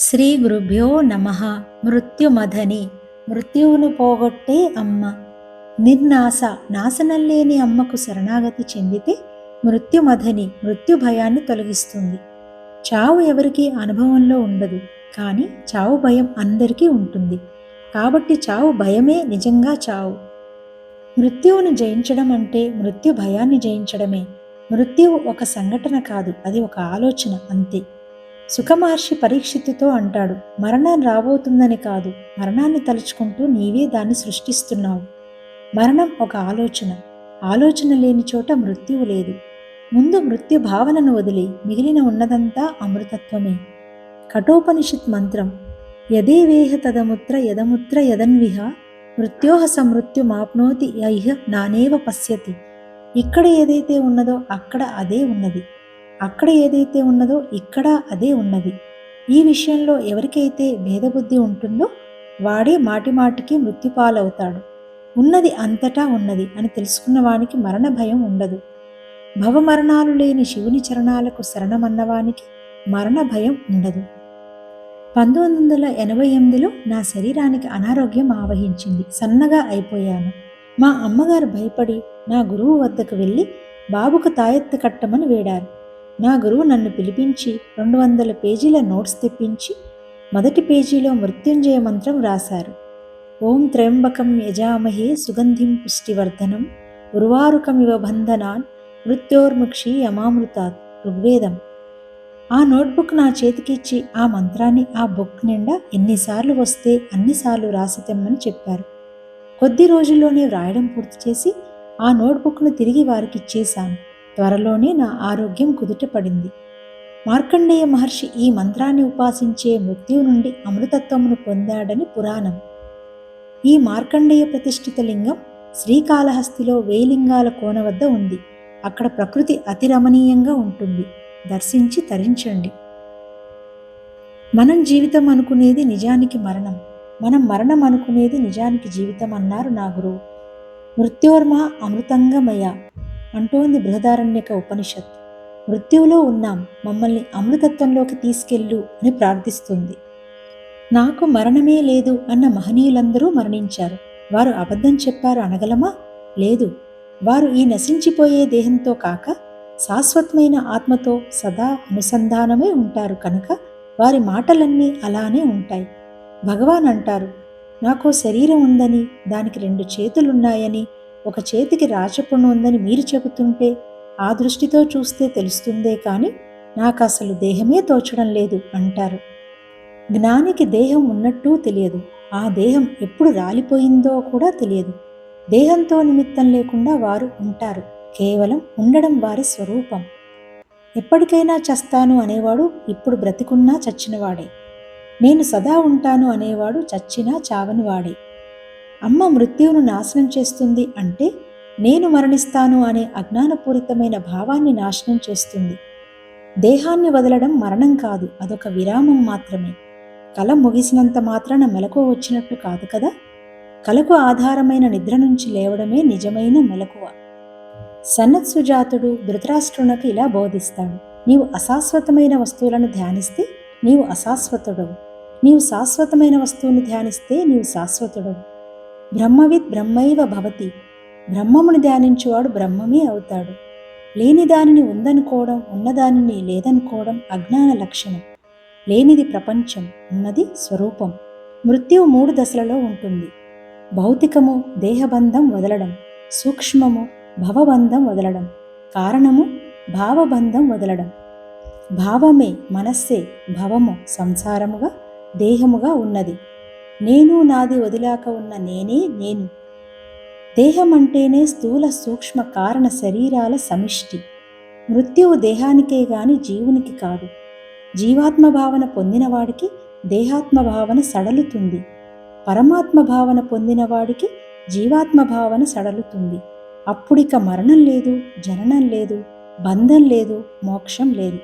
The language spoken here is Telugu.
శ్రీ గురుభ్యో నమః. మృత్యుమథని, మృత్యువును పోగొట్టే అమ్మ. నిర్నాశ, నాశనం లేని అమ్మకు శరణాగతి చెందితే మృత్యుమథని, మృత్యు భయాన్ని తొలగిస్తుంది. చావు ఎవరికీ అనుభవంలో ఉండదు, కానీ చావు భయం అందరికీ ఉంటుంది. కాబట్టి చావు భయమే నిజంగా చావు. మృత్యువును జయించడం అంటే మృత్యు భయాన్ని జయించడమే. మృత్యువు ఒక సంఘటన కాదు, అది ఒక ఆలోచన అంతే. సుఖమహర్షి పరీక్షిత్తుతో అంటాడు, మరణం రాబోతుందని కాదు, మరణాన్ని తలుచుకుంటూ నీవే దాన్ని సృష్టిస్తున్నావు. మరణం ఒక ఆలోచన, ఆలోచన లేని చోట మృత్యువు లేదు. ముందు మృత్యు భావనను వదిలి మిగిలిన ఉన్నదంతా అమృతత్వమే. కఠోపనిషత్ మంత్రం, యదేవేహ తదముత్ర యదముత్ర యదన్విహ మృత్యోహ సమృత్యుమాప్నోతి యైహ నానేవ పశ్యతి. ఇక్కడ ఏదైతే ఉన్నదో అక్కడ అదే ఉన్నది, అక్కడ ఏదైతే ఉన్నదో ఇక్కడ అదే ఉన్నది. ఈ విషయంలో ఎవరికైతే భేదబుద్ధి ఉంటుందో వాడే మాటిమాటికి మృత్యుపాలవుతాడు. ఉన్నది అంతటా ఉన్నది అని తెలుసుకున్న వానికి మరణ భయం ఉండదు. భవమరణాలు లేని శివుని చరణాలకు శరణమన్నవానికి మరణ భయం ఉండదు. 1988లో నా శరీరానికి అనారోగ్యం ఆవహించింది. సన్నగా అయిపోయాను. మా అమ్మగారు భయపడి నా గురువు వద్దకు వెళ్ళి బాబుకు తాయెత్తు కట్టమని వేడారు. నా గురువు నన్ను పిలిపించి 200 పేజీల నోట్స్ తెప్పించి మొదటి పేజీలో మృత్యుంజయ మంత్రం రాశారు. ఓం త్ర్యంబకం యజామహే సుగంధిం పుష్టివర్ధనం ఉర్వారుకమివ బంధనాన్ మృత్యోర్ముక్షి యమామృతాత్. ఋగ్వేదం. ఆ నోట్బుక్ నా చేతికిచ్చి ఆ మంత్రాన్ని ఆ బుక్ నిండా ఎన్నిసార్లు వస్తే అన్నిసార్లు రాసి తెమ్మని చెప్పారు. కొద్ది రోజుల్లోనే వ్రాయడం పూర్తి చేసి ఆ నోట్బుక్ను తిరిగి వారికి ఇచ్చేశాను. త్వరలోనే నా ఆరోగ్యం కుదుటపడింది. మార్కండేయ మహర్షి ఈ మంత్రాన్ని ఉపాసించే మృత్యువు నుండి అమృతత్వమును పొందాడని పురాణం. ఈ మార్కండేయ ప్రతిష్ఠిత లింగం శ్రీకాళహస్తిలో వేలింగాల కోన వద్ద ఉంది. అక్కడ ప్రకృతి అతి రమణీయంగా ఉంటుంది. దర్శించి తరించండి. మనం జీవితం అనుకునేది నిజానికి మరణం, మనం మరణం అనుకునేది నిజానికి జీవితం అన్నారు నా గురువు. మృత్యోర్మ అమృతంగమయ అంటోంది బృహదారణ్యక ఉపనిషత్. మృత్యువులో ఉన్నాం, మమ్మల్ని అమృతత్వంలోకి తీసుకెళ్ళు అని ప్రార్థిస్తుంది. నాకు మరణమే లేదు అన్న మహనీయులందరూ మరణించారు. వారు అబద్ధం చెప్పారు అనగలమా? లేదు. వారు ఈ నశించిపోయే దేహంతో కాక శాశ్వతమైన ఆత్మతో సదా అనుసంధానమై ఉంటారు కనుక వారి మాటలన్నీ అలానే ఉంటాయి. భగవాన్ అంటారు, నాకో శరీరం ఉందని, దానికి 2 చేతులున్నాయని, ఒక చేతికి రాచపుణ్ణు ఉందని మీరు చెబుతుంటే ఆ దృష్టితో చూస్తే తెలుస్తుందే కానీ నాకు అసలు దేహమే తోచడం లేదు అంటారు. జ్ఞానికి దేహం ఉన్నట్టు తెలియదు, ఆ దేహం ఎప్పుడు రాలిపోయిందో కూడా తెలియదు. దేహంతో నిమిత్తం లేకుండా వారు ఉంటారు, కేవలం ఉండడం వారి స్వరూపం. ఎప్పటికైనా చస్తాను అనేవాడు ఇప్పుడు బ్రతికున్నా చచ్చినవాడే. నేను సదా ఉంటాను అనేవాడు చచ్చినా చావనివాడే. అమ్మ మృత్యువును నాశనం చేస్తుంది అంటే నేను మరణిస్తాను అనే అజ్ఞానపూరితమైన భావాన్ని నాశనం చేస్తుంది. దేహాన్ని వదలడం మరణం కాదు, అదొక విరామం మాత్రమే. కల ముగిసినంత మాత్రాన మెలకువ వచ్చినట్టు కాదు కదా. కలకు ఆధారమైన నిద్ర నుంచి లేవడమే నిజమైన మెలకువ. సనత్సుజాతుడు ధృతరాష్ట్రునకు ఇలా బోధిస్తాడు, నీవు అశాశ్వతమైన వస్తువులను ధ్యానిస్తే నీవు అశాశ్వతుడవు, నీవు శాశ్వతమైన వస్తువుని ధ్యానిస్తే నీవు శాశ్వతుడవు. బ్రహ్మవిద్ బ్రహ్మైవ భవతి, బ్రహ్మముని ధ్యానించువాడు బ్రహ్మమే అవుతాడు. లేని దానిని ఉందనుకోవడం, ఉన్నదానిని లేదనుకోవడం అజ్ఞాన లక్షణం. లేనిది ప్రపంచం, ఉన్నది స్వరూపం. మృత్యువు 3 దశలలో ఉంటుంది. భౌతికము దేహబంధం వదలడం, సూక్ష్మము భవబంధం వదలడం, కారణము భావబంధం వదలడం. భావమే మనస్సే భవము సంసారముగా దేహముగా ఉన్నది. నేను నాది వదిలాక ఉన్న నేనే నేను. దేహం అంటేనే స్థూల సూక్ష్మ కారణ శరీరాల సమిష్టి. మృత్యువు దేహానికే గాని జీవునికి కాదు. జీవాత్మ భావన పొందినవాడికి దేహాత్మ భావన సడలుతుంది. పరమాత్మ భావన పొందినవాడికి జీవాత్మ భావన సడలుతుంది. అప్పుడిక మరణం లేదు, జననం లేదు, బంధం లేదు, మోక్షం లేదు.